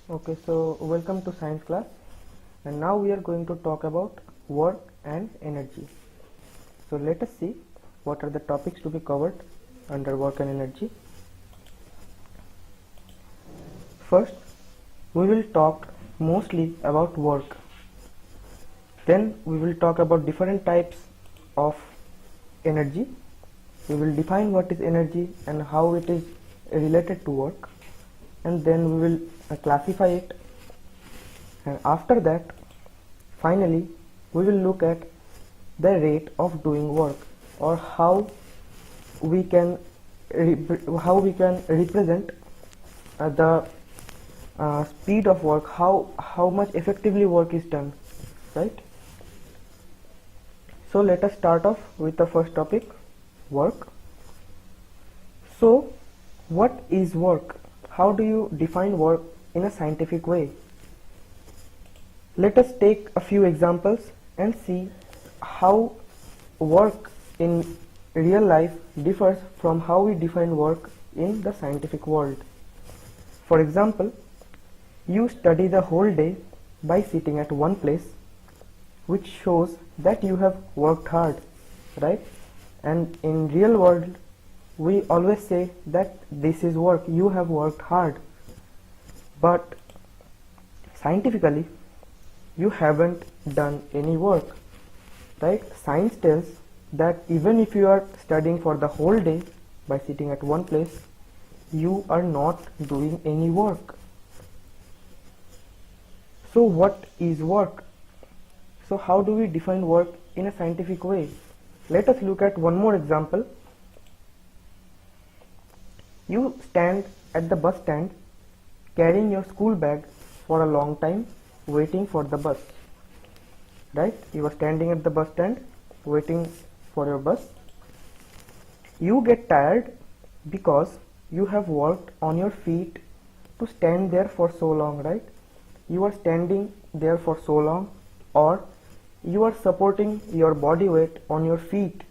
Okay, so welcome to science class, and now we are going to talk about work and energy. So let us see what are the topics to be covered under work and energy. First, we will talk mostly about work. Then we will talk about different types of energy. We will define what is energy and how it is related to work, and then we will classify it, and after that finally we will look at the rate of doing work, or how we can represent the speed of work, how much effectively work is done, right? So let us start off with the first topic, work. So what is work? How do you define work in a scientific way? Let us take a few examples and see how work in real life differs from how we define work in the scientific world. For example, you study the whole day by sitting at one place, which shows that you have worked hard, right? And in real world, we always say that this is work, you have worked hard. But scientifically, you haven't done any work, right? Science tells that even if you are studying for the whole day by sitting at one place, you are not doing any work. So what is work? So how do we define work in a scientific way? Let us look at one more example. You stand at the bus stand carrying your school bag for a long time waiting for the bus, right? You are standing at the bus stand waiting for your bus. You get tired because you have worked on your feet to stand there for so long, right? You are standing there for so long, or you are supporting your body weight on your feet,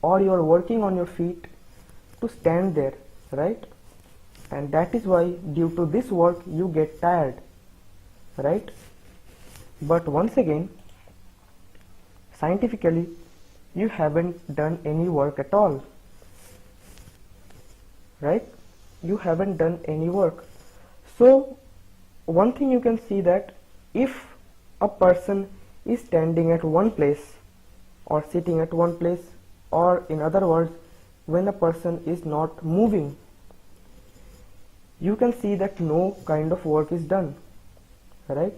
or you are working on your feet to stand there, right? And that is why due to this work you get tired, right? But once again, scientifically, you haven't done any work at all, right? You haven't done any work. So one thing you can see, that if a person is standing at one place or sitting at one place, or in other words, when a person is not moving, you can see that no kind of work is done, right?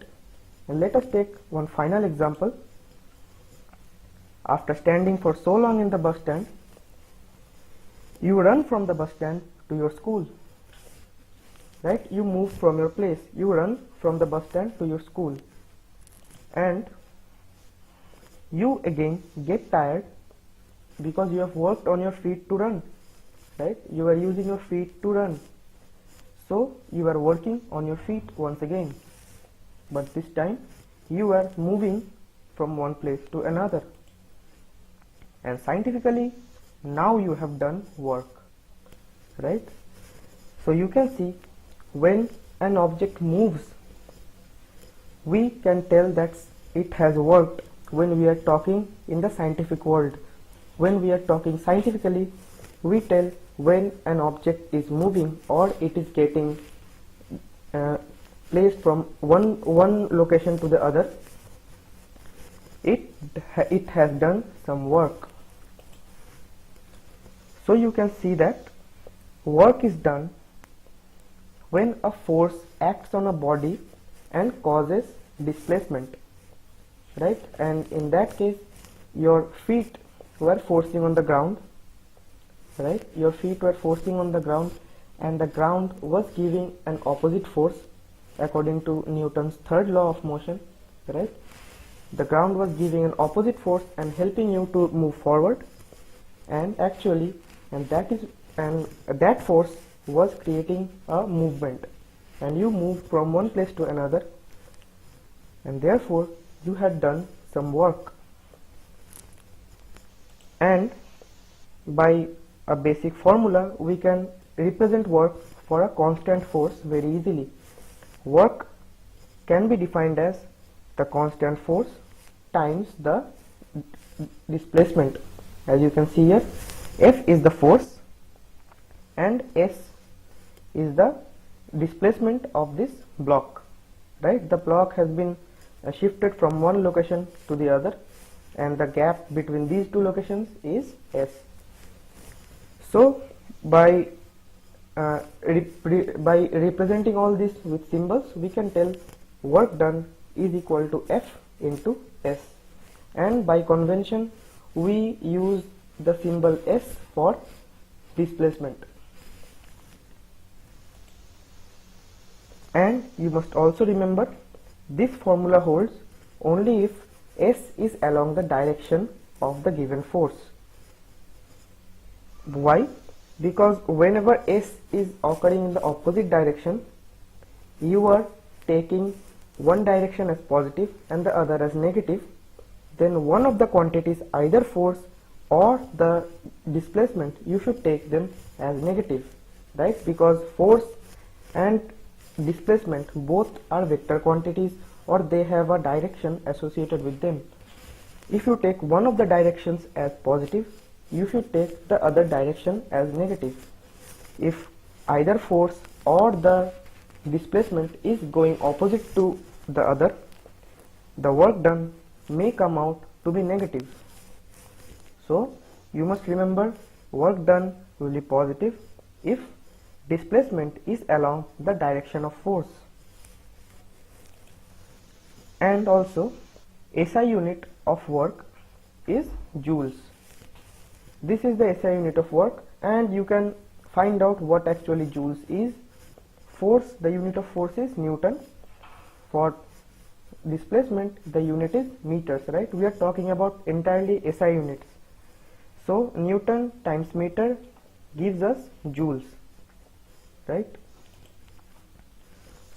And let us take one final example. After standing for so long in the bus stand, you run from the bus stand to your school, right? You move from your place, you run from the bus stand to your school, and you again get tired because you have worked on your feet to run, right? You are using your feet to run, so you are working on your feet once again, but this time you are moving from one place to another, and scientifically now you have done work, right? So you can see, when an object moves, we can tell that it has worked when we are talking in the scientific world. When we are talking scientifically, we tell when an object is moving or it is getting placed from one location to the other, it has done some work. So you can see that work is done when a force acts on a body and causes displacement, right? And in that case, your feet were forcing on the ground, right? Your feet were forcing on the ground, and the ground was giving an opposite force according to Newton's third law of motion, right? The ground was giving an opposite force and helping you to move forward, and that force was creating a movement, and you moved from one place to another, and therefore you had done some work. And by a basic formula, we can represent work for a constant force very easily. work can be defined as the constant force times the displacement. As you can see here, F is the force and S is the displacement of this block, right? The block has been shifted from one location to the other, and the gap between these two locations is S. So by representing all this with symbols, we can tell work done is equal to F into S, and by convention we use the symbol S for displacement. And you must also remember, this formula holds only if S is along the direction of the given force. Why? Because whenever S is occurring in the opposite direction, you are taking one direction as positive and the other as negative, then one of the quantities, either force or the displacement, you should take them as negative, right? Because force and displacement both are vector quantities, or they have a direction associated with them. If you take one of the directions as positive, you should take the other direction as negative. If either force or the displacement is going opposite to the other, the work done may come out to be negative. So you must remember, work done will be positive if displacement is along the direction of force. And also, SI unit of work is joules. This is the SI unit of work, and you can find out what actually joules is. Force, the unit of force is Newton. For displacement, the unit is meters, right? We are talking about entirely SI units. So Newton times meter gives us joules, right?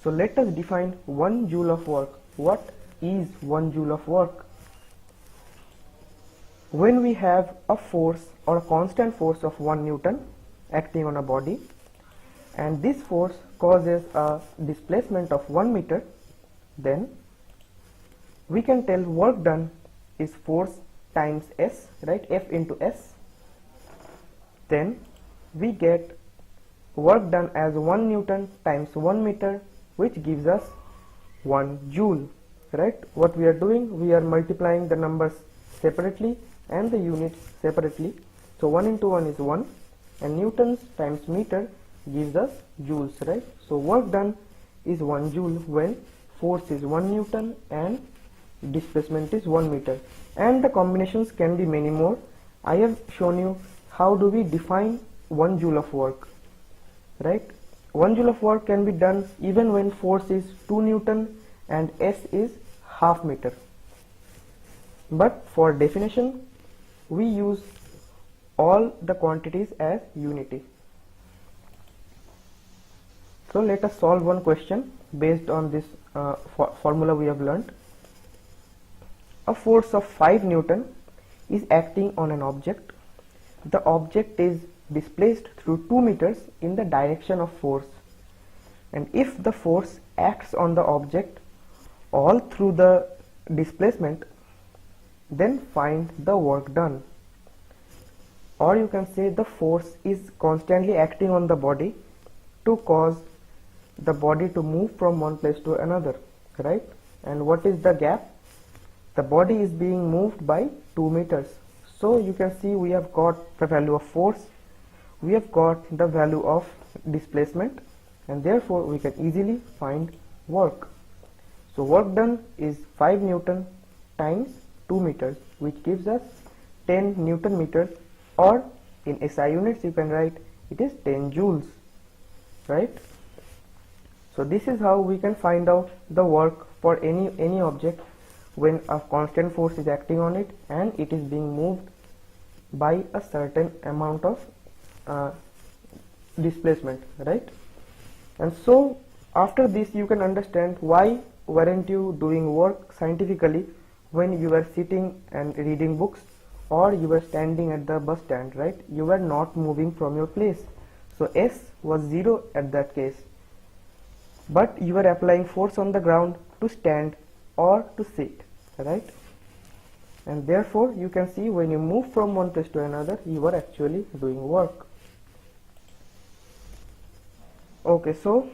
So let us define 1 joule of work. What is 1 joule of work? When we have a force or a constant force of 1 Newton acting on a body, and this force causes a displacement of 1 meter, then we can tell work done is force times S, right? F into S. Then we get work done as 1 Newton times 1 meter, which gives us 1 joule, right? What we are doing, we are multiplying the numbers separately and the units separately. So 1 into 1 is 1, and newtons times meter gives us joules, right? So work done is 1 joule when force is 1 Newton and displacement is 1 meter. And the combinations can be many more. I have shown you how do we define 1 joule of work, right? 1 joule of work can be done even when force is 2 Newton and S is half meter. But for definition, we use all the quantities as unity. So let us solve one question based on this formula we have learnt. A force of 5 Newton is acting on an object. The object is displaced through 2 meters in the direction of force, and if the force acts on the object all through the displacement, then find the work done. Or you can say the force is constantly acting on the body to cause the body to move from one place to another, right? And what is the gap? The body is being moved by 2 meters. So you can see we have got the value of force, we have got the value of displacement, and therefore we can easily find work. So work done is 5 Newton times 2 meters, which gives us 10 Newton meters, or in SI units you can write it is 10 joules, right? So this is how we can find out the work for any object when a constant force is acting on it and it is being moved by a certain amount of displacement, right? And so after this you can understand why weren't you doing work scientifically when you were sitting and reading books, or you were standing at the bus stand, right? You were not moving from your place. So S was 0 at that case. but you are applying force on the ground to stand or to sit, right? And therefore you can see when you move from one place to another, you are actually doing work. Okay, so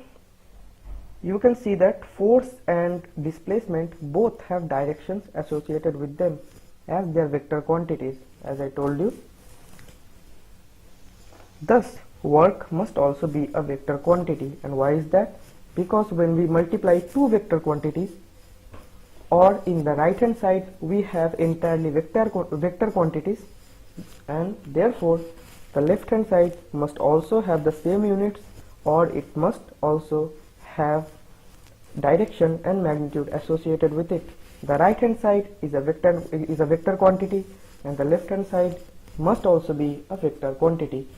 you can see that force and displacement both have directions associated with them as their vector quantities, as I told you. Thus, work must also be a vector quantity. And why is that? Because when we multiply two vector quantities, or in the right hand side we have entirely vector quantities, and therefore the left hand side must also have the same units, or it must also have direction and magnitude associated with it. The right hand side is a vector quantity, and the left hand side must also be a vector quantity.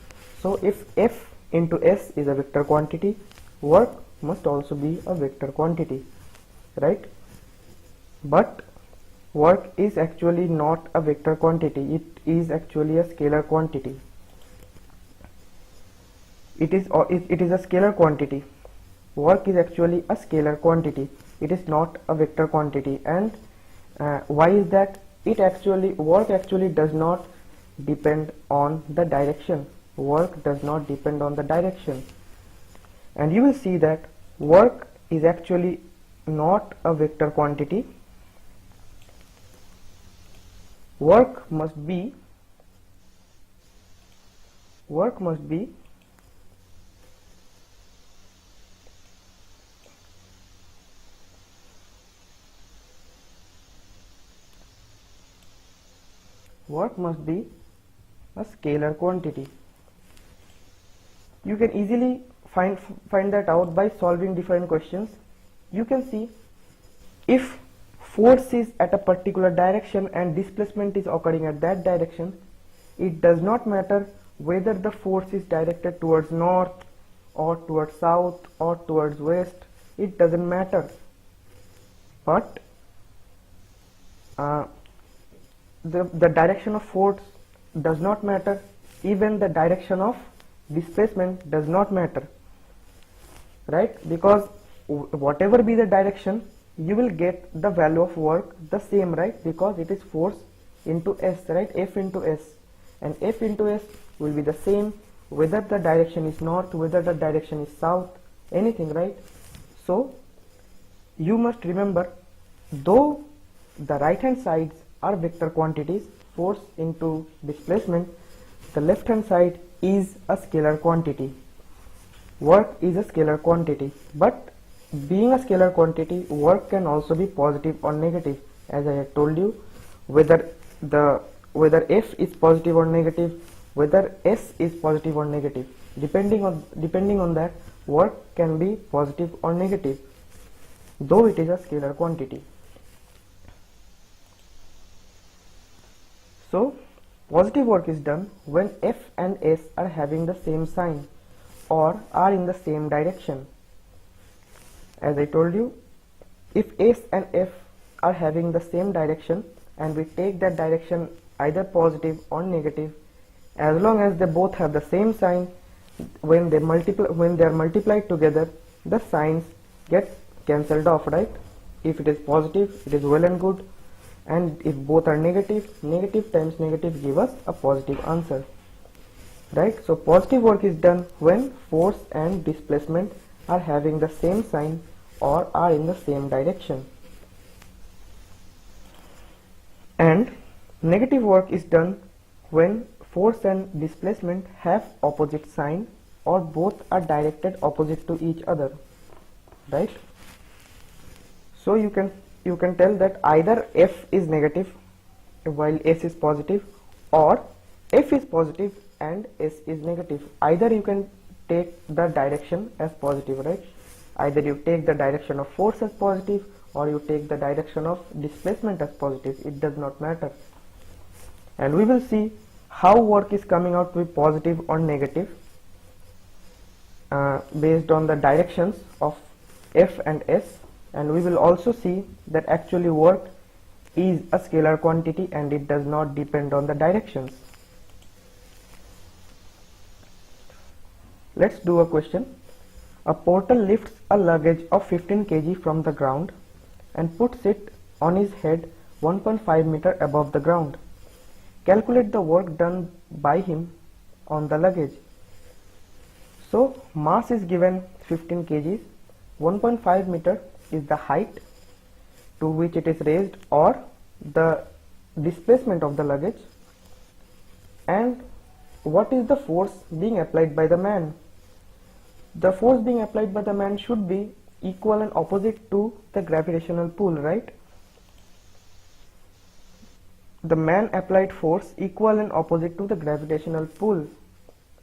So if F into S is a vector quantity, work must also be a vector quantity, right? But work is actually not a vector quantity, it is actually a scalar quantity. It is a scalar quantity. Work is actually a scalar quantity. It is not a vector quantity. And why is that? Work actually does not depend on the direction. Work does not depend on the direction. And you will see that work is actually not a vector quantity. Work must be a scalar quantity. You can easily find that out by solving different questions. You can see if force is at a particular direction and displacement is occurring at that direction, it does not matter whether the force is directed towards north or towards south or towards west, it doesn't matter. But the direction of force does not matter, even the direction of displacement does not matter, right? Because whatever be the direction, you will get the value of work the same, right? Because it is force into S, right? F into S, and F into S will be the same whether the direction is north, whether the direction is south, anything, right? So you must remember, though the right hand sides are vector quantities, force into displacement, the left hand side is a scalar quantity. Work is a scalar quantity, but being a scalar quantity, work can also be positive or negative, as I had told you. Whether F is positive or negative, whether S is positive or negative, depending on that, work can be positive or negative, though it is a scalar quantity. So positive work is done when F and S are having the same sign or are in the same direction. As I told you, if S and F are having the same direction and we take that direction either positive or negative, as long as they both have the same sign, when they are multiplied together, the signs get cancelled off, right? If it is positive, it is well and good, and if both are negative, negative times negative give us a positive answer, right? So positive work is done when force and displacement are having the same sign or are in the same direction. And negative work is done when force and displacement have opposite sign or both are directed opposite to each other, right? So you can tell that either F is negative while S is positive, or F is positive and S is negative. Either you can take the direction as positive, right? Either you take the direction of force as positive or you take the direction of displacement as positive, it does not matter. And we will see how work is coming out to be positive or negative based on the directions of F and S, and we will also see that actually work is a scalar quantity and it does not depend on the directions. Let's do a question. A porter lifts a luggage of 15 kg from the ground and puts it on his head 1.5 meter above the ground. Calculate the work done by him on the luggage. So mass is given 15 kgs, 1.5 meter is the height to which it is raised or the displacement of the luggage, and what is the force being applied by the man. The force being applied by the man should be equal and opposite to the gravitational pull, right? The man applied force equal and opposite to the gravitational pull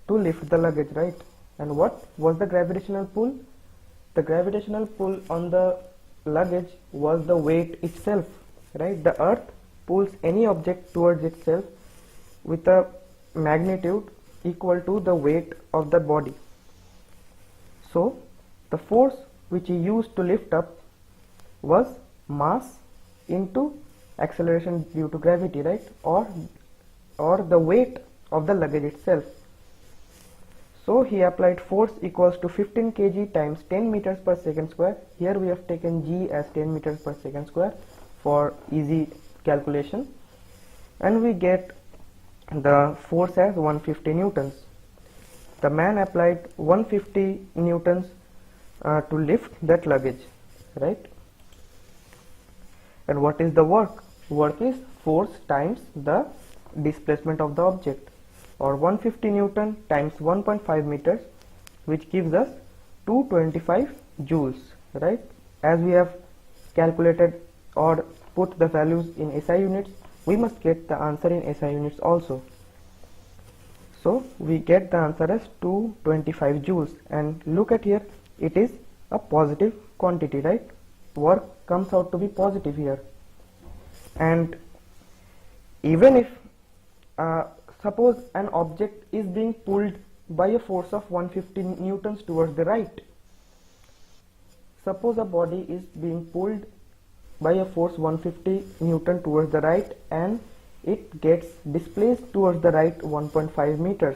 to lift the luggage, right? And what was the gravitational pull? The gravitational pull on the luggage was the weight itself, right? The earth pulls any object towards itself with a magnitude equal to the weight of the body. So the force which he used to lift up was mass into acceleration due to gravity, right? Or the weight of the luggage itself. So he applied force equals to 15 kg times 10 meters per second square. Here we have taken g as 10 meters per second square for easy calculation, and we get the force as 150 newtons. The man applied 150 newtons to lift that luggage, right? And what is the work? Work is force times the displacement of the object, or 150 newton times 1.5 meters, which gives us 225 joules, right? As we have calculated or put the values in SI units, we must get the answer in SI units also. So we get the answer as 225 joules, and look at here, it is a positive quantity, right? Work comes out to be positive here. And even if suppose an object is being pulled by a force of 150 newtons towards the right. Suppose a body is being pulled by a force 150 newton towards the right and it gets displaced towards the right 1.5 meters.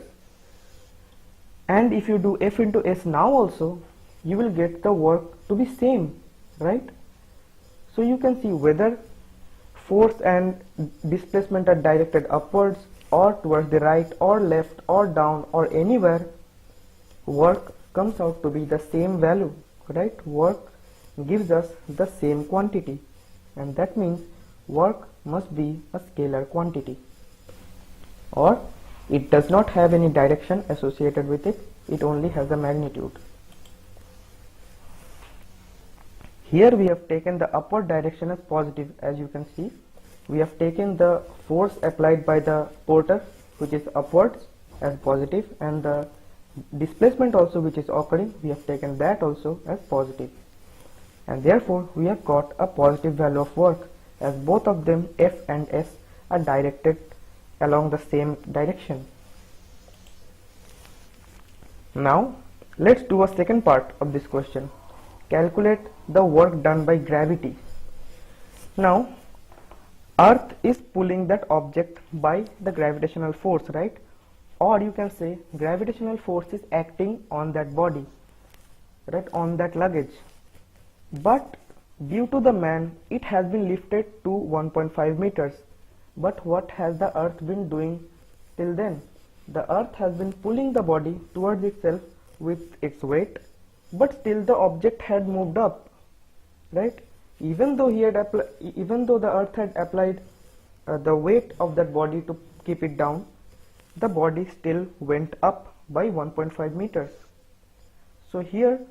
And if you do F into S now also, you will get the work to be same, right? So you can see whether force and displacement are directed upwards or towards the right or left or down or anywhere, work comes out to be the same value, right? Work gives us the same quantity, and that means work must be a scalar quantity, or it does not have any direction associated with it, it only has a magnitude. Here we have taken the upward direction as positive. As you can see, we have taken the force applied by the porter, which is upwards, as positive, and the displacement also which is occurring, we have taken that also as positive, and therefore we have got a positive value of work, as both of them, F and S, are directed along the same direction. Now let's do a second part of this question. Calculate the work done by gravity. Now Earth is pulling that object by the gravitational force, right? Or you can say gravitational force is acting on that body, right, on that luggage. But due to the man, it has been lifted to 1.5 meters. But what has the Earth been doing till then? The Earth has been pulling the body towards itself with its weight, but still the object had moved up, right? Even though the Earth had applied the weight of that body to keep it down, the body still went up by 1.5 meters. So here,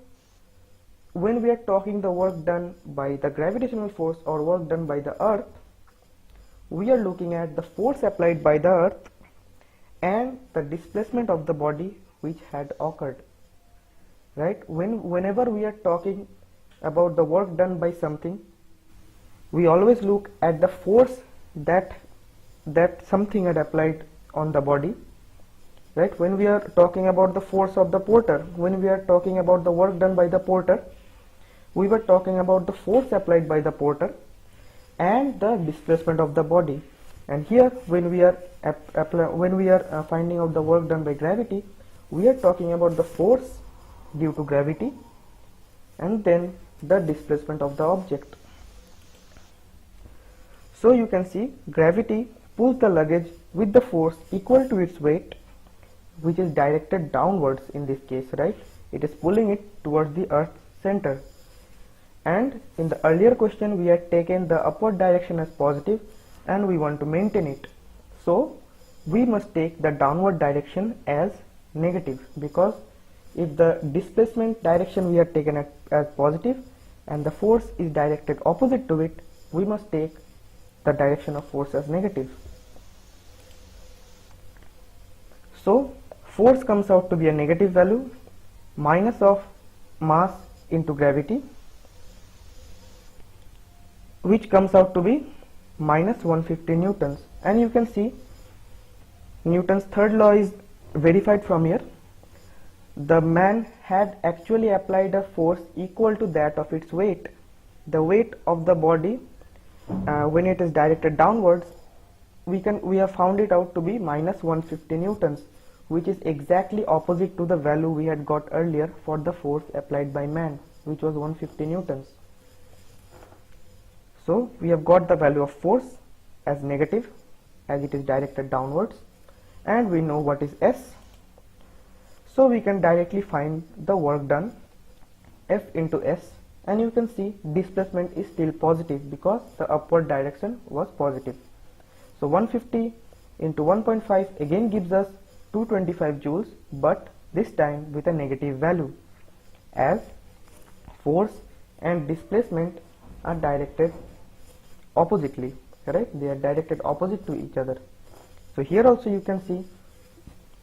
when we are talking the work done by the gravitational force or work done by the Earth, we are looking at the force applied by the Earth and the displacement of the body which had occurred, right? Whenever we are talking about the work done by something, we always look at the force that something had applied on the body, right? When we are talking about the force of the porter, when we are talking about the work done by the porter, we were talking about the force applied by the porter and the displacement of the body. And here, when we are finding out the work done by gravity, we are talking about the force due to gravity, and then the displacement of the object. So you can see gravity pulls the luggage with the force equal to its weight, which is directed downwards in this case, right? It is pulling it towards the Earth's center. And in the earlier question we had taken the upward direction as positive and we want to maintain it. So we must take the downward direction as negative, because if the displacement direction we had taken as positive and the force is directed opposite to it, we must take the direction of force as negative. So force comes out to be a negative value, minus of mass into gravity, which comes out to be minus 150 newtons. And you can see Newton's third law is verified from here. The man had actually applied a force equal to that of its weight. The weight of the body when it is directed downwards, we have found it out to be minus 150 newtons, which is exactly opposite to the value we had got earlier for the force applied by man, which was 150 newtons. So we have got the value of force as negative as it is directed downwards, and we know what is S. So we can directly find the work done, F into S, and you can see displacement is still positive because the upward direction was positive. So 150 into 1.5 again gives us 225 joules, but this time with a negative value, as force and displacement are directed oppositely, right? They are directed opposite to each other. So here also you can see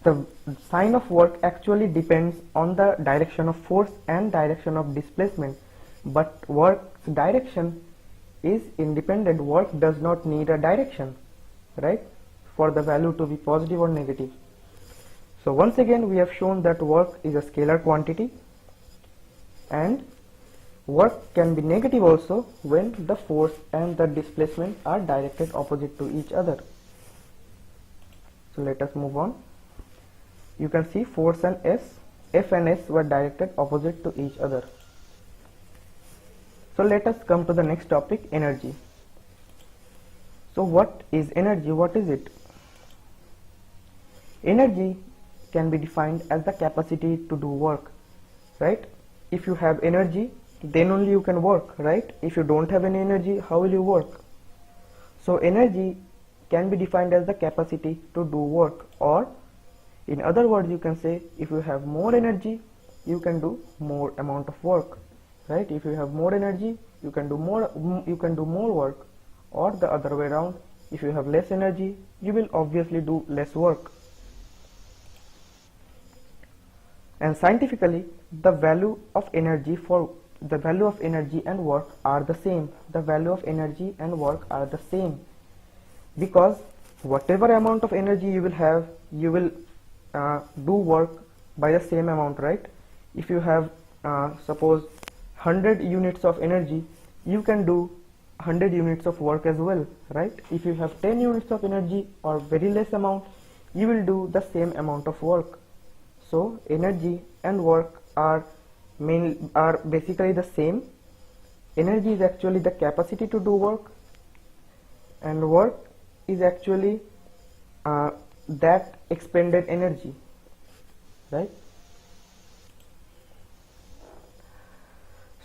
the sign of work actually depends on the direction of force and direction of displacement, but work's direction is independent. Work does not need a direction, right, for the value to be positive or negative. So once again we have shown that work is a scalar quantity, and work can be negative also when the force and the displacement are directed opposite to each other. So let us move on. You can see force and F and S were directed opposite to each other. So let us come to the next topic, energy. So what is energy? What is it? Energy can be defined as the capacity to do work, right? If you have energy, then only you can work, right? If you don't have any energy, how will you work? So energy can be defined as the capacity to do work, or in other words you can say, if you have more energy, you can do more amount of work, right? If you have more energy, you can do more work, or the other way around, if you have less energy, you will obviously do less work. And scientifically, the value of energy and work are the same. The value of energy and work are the same, because whatever amount of energy you will have, you will do work by the same amount, right? If you have suppose 100 units of energy, you can do 100 units of work as well, right? If you have 10 units of energy or very less amount, you will do the same amount of work. So energy and work are basically the same. Energy is actually the capacity to do work, and work is actually that expended energy, right?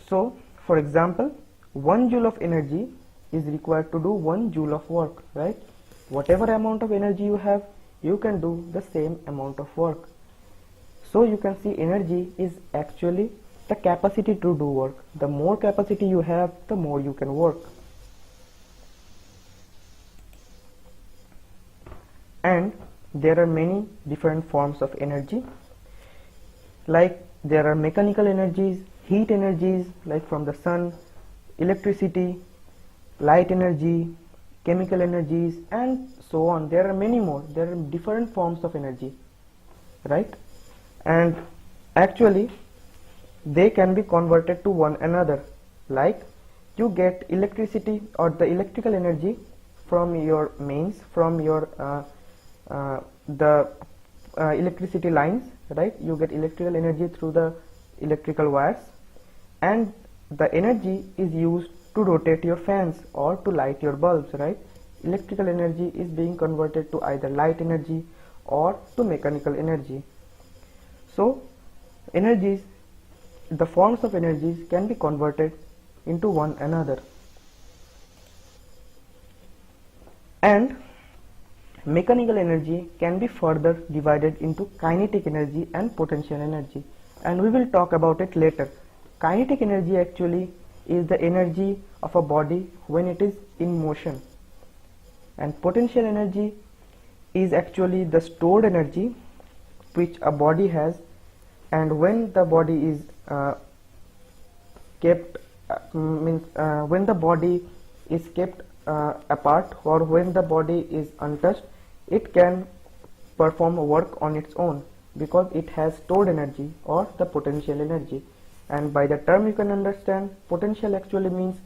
So for example, 1 joule of energy is required to do 1 joule of work, right? Whatever amount of energy you have, you can do the same amount of work. So you can see energy is actually the capacity to do work. The more capacity you have, the more you can work. And there are many different forms of energy. Like there are mechanical energies, heat energies like from the sun, electricity, light energy, chemical energies, and so on. There are many more. There are different forms of energy, right? And actually they can be converted to one another. Like you get electricity or the electrical energy from your mains, from your electricity lines, right? You get electrical energy through the electrical wires, and the energy is used to rotate your fans or to light your bulbs, right? Electrical energy is being converted to either light energy or to mechanical energy. So energies, the forms of energies can be converted into one another. And mechanical energy can be further divided into kinetic energy and potential energy, and we will talk about it later. Kinetic energy actually is the energy of a body when it is in motion, and potential energy is actually the stored energy which a body has, and when the body is when the body is kept apart, or when the body is untouched, it can perform work on its own because it has stored energy or the potential energy. And by the term you can understand, potential actually means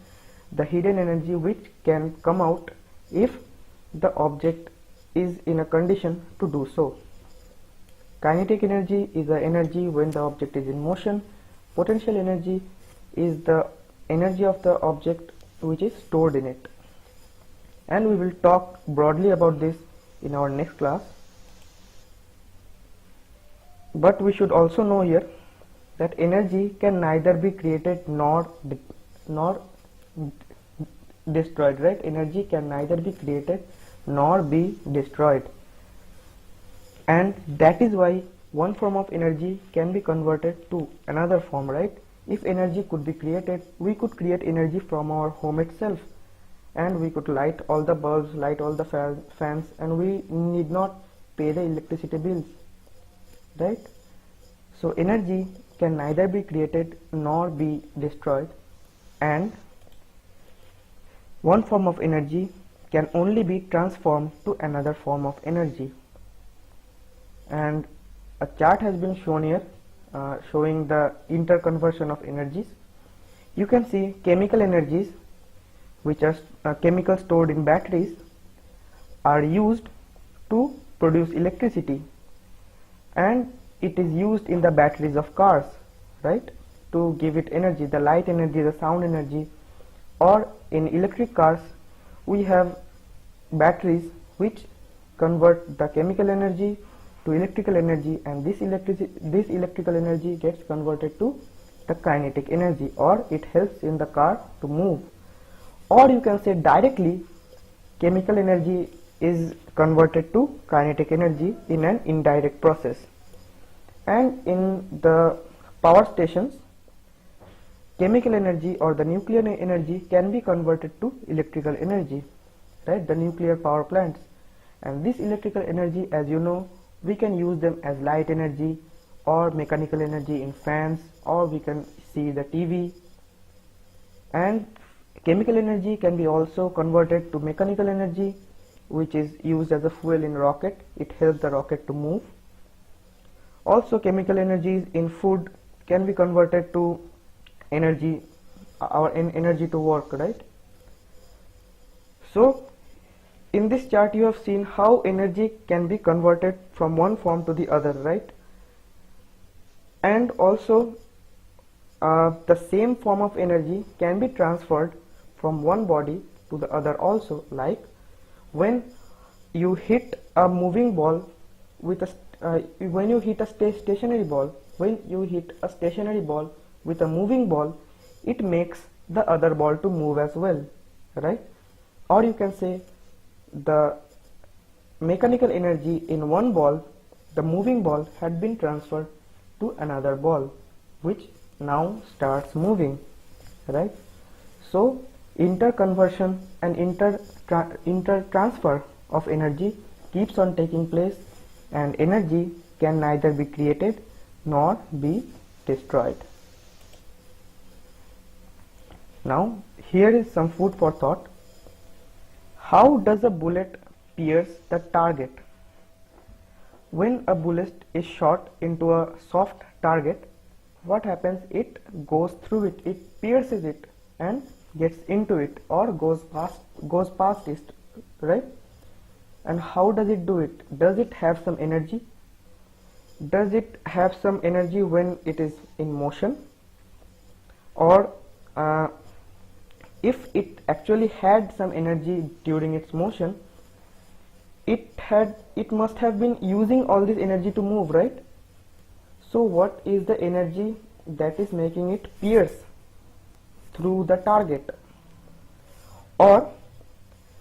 the hidden energy which can come out if the object is in a condition to do so. Kinetic energy is the energy when the object is in motion. Potential energy is the energy of the object which is stored in it. And we will talk broadly about this in our next class. But we should also know here that energy can neither be created nor destroyed, right? Energy can neither be created nor be destroyed, and that is why one form of energy can be converted to another form, right? If energy could be created, we could create energy from our home itself, and we could light all the bulbs, light all the fans, and we need not pay the electricity bills, right? So energy can neither be created nor be destroyed, and one form of energy can only be transformed to another form of energy. And a chart has been shown here showing the interconversion of energies. You can see chemical energies, which are chemicals stored in batteries, are used to produce electricity, and it is used in the batteries of cars, right, to give it energy, the light energy, the sound energy. Or in electric cars we have batteries which convert the chemical energy to electrical energy, and this electrical energy gets converted to the kinetic energy, or it helps in the car to move. Or you can say directly chemical energy is converted to kinetic energy in an indirect process. And in the power stations, chemical energy or the nuclear energy can be converted to electrical energy, right? The nuclear power plants. And this electrical energy, as you know, we can use them as light energy or mechanical energy in fans, or we can see the TV. And chemical energy can be also converted to mechanical energy, which is used as a fuel in rocket. It helps the rocket to move. Also chemical energies in food can be converted to energy, energy to work, right? So in this chart you have seen how energy can be converted from one form to the other, right? And also the same form of energy can be transferred from one body to the other also. Like when you hit a moving ball with a when you hit a stationary ball with a moving ball, it makes the other ball to move as well, right? Or you can say the mechanical energy in one ball, the moving ball, had been transferred to another ball, which now starts moving, right? So interconversion and intertransfer of energy keeps on taking place, and energy can neither be created nor be destroyed. Now here is some food for thought. How does a bullet pierce the target? When a bullet is shot into a soft target, what happens? It goes through it, it pierces it and gets into it, or goes past it, right? And how does it do it? Does it have some energy? does it have some energy when it is in motion, or if it actually had some energy during its motion, it must have been using all this energy to move, right? So what is the energy that is making it pierce through the target? Or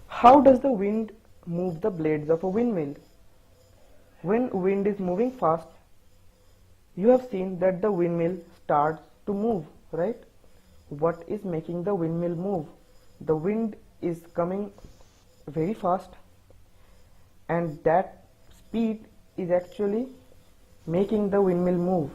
how does the wind move the blades of a windmill? When wind is moving fast, you have seen that the windmill starts to move, right? What is making the windmill move? The wind is coming very fast, and that speed is actually making the windmill move.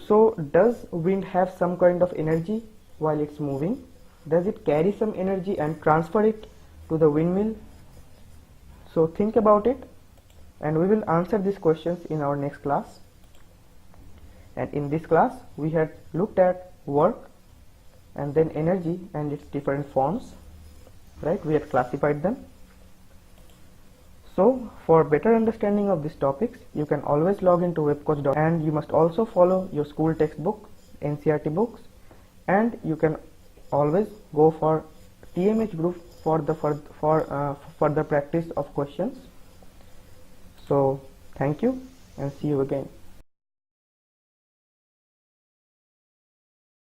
So does wind have some kind of energy while it's moving? Does it carry some energy and transfer it to the windmill? So think about it, and we will answer these questions in our next class. And in this class we had looked at work and then energy and its different forms, right? We had classified them. So for better understanding of these topics, you can always log into Webcoach, and you must also follow your school textbook, NCERT books, and you can always go for TMH group for the further practice of questions. So thank you, and see you again.